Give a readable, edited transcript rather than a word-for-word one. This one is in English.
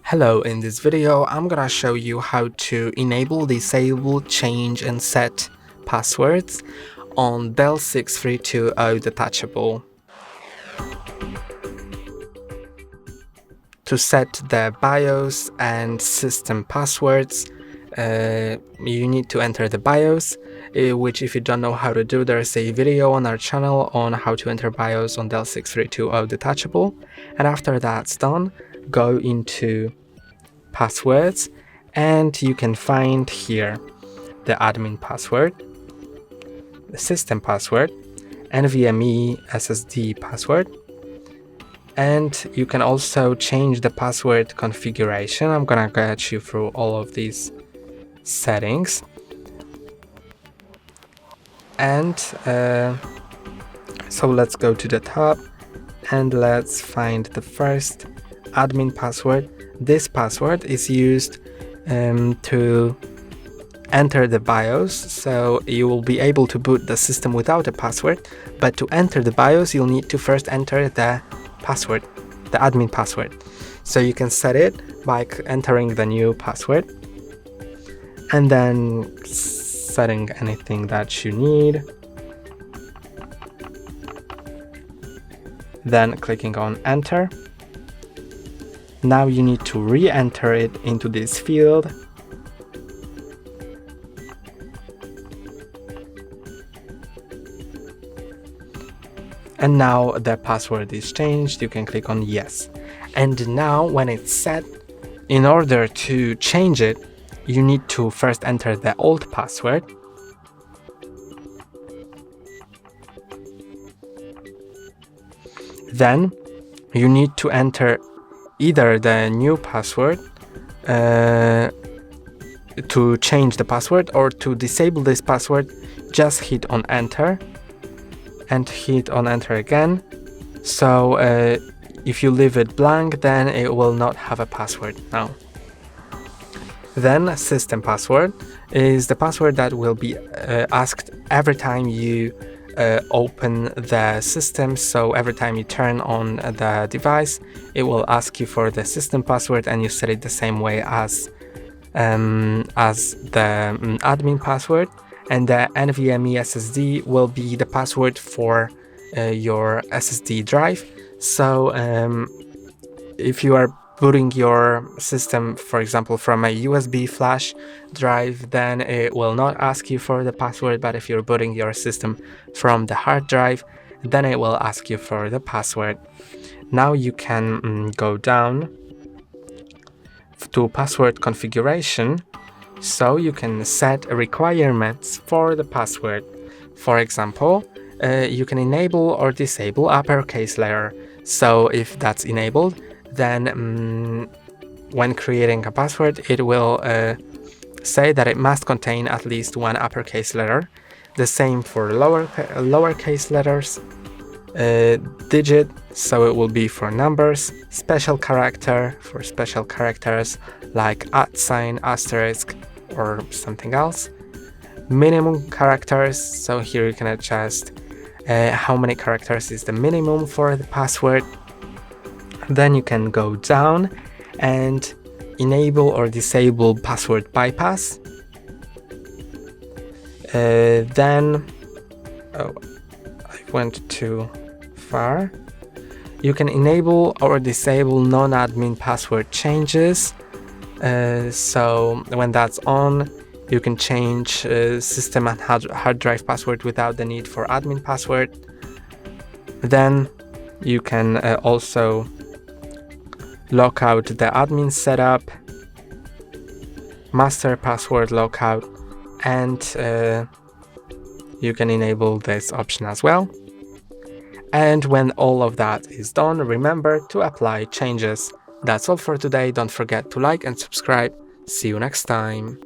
Hello, in this video I'm gonna show you how to enable, disable, change and set passwords on DELL 6320 Detachable. To set the BIOS and system passwords, you need to enter the BIOS, which if you don't know how to do, there's a video on our channel on how to enter BIOS on DELL 6320 Detachable. And after that's done, go into passwords and you can find here the admin password, the system password, NVMe SSD password, and you can also change the password configuration. I'm gonna get you through all of these settings. And so let's go to the top and let's find the first admin password. This password is used to enter the BIOS, so you will be able to boot the system without a password, but to enter the BIOS you'll need to first enter the password, the admin password. So you can set it by entering the new password and then setting anything that you need, then clicking on enter. Now you need to re-enter it into this field. And now the password is changed. You can click on yes. And now when it's set, in order to change it, you need to first enter the old password. Then you need to enter either the new password to change the password, or to disable this password, just hit on enter and hit on enter again. So if you leave it blank, then it will not have a password now. Then system password is the password that will be asked every time you open the system. So every time you turn on the device, it will ask you for the system password, and you set it the same way as the admin password. And the NVMe SSD will be the password for your SSD drive. So if you are booting your system, for example, from a USB flash drive, then it will not ask you for the password. But if you're booting your system from the hard drive, then it will ask you for the password. Now you can go down to password configuration, so you can set requirements for the password. For example, you can enable or disable uppercase letter. So if that's enabled, then when creating a password, it will say that it must contain at least one uppercase letter. The same for lowercase letters, digit, so it will be for numbers, special character for special characters like @, asterisk, or something else, minimum characters, so here you can adjust how many characters is the minimum for the password. Then you can go down and enable or disable password bypass. Then I went too far. You can enable or disable non-admin password changes. So when that's on, you can change system and hard drive password without the need for admin password. Then you can also lock out the admin setup, master password lockout, and you can enable this option as well. And when all of that is done, remember to apply changes. That's all for today. Don't forget to like and subscribe. See you next time.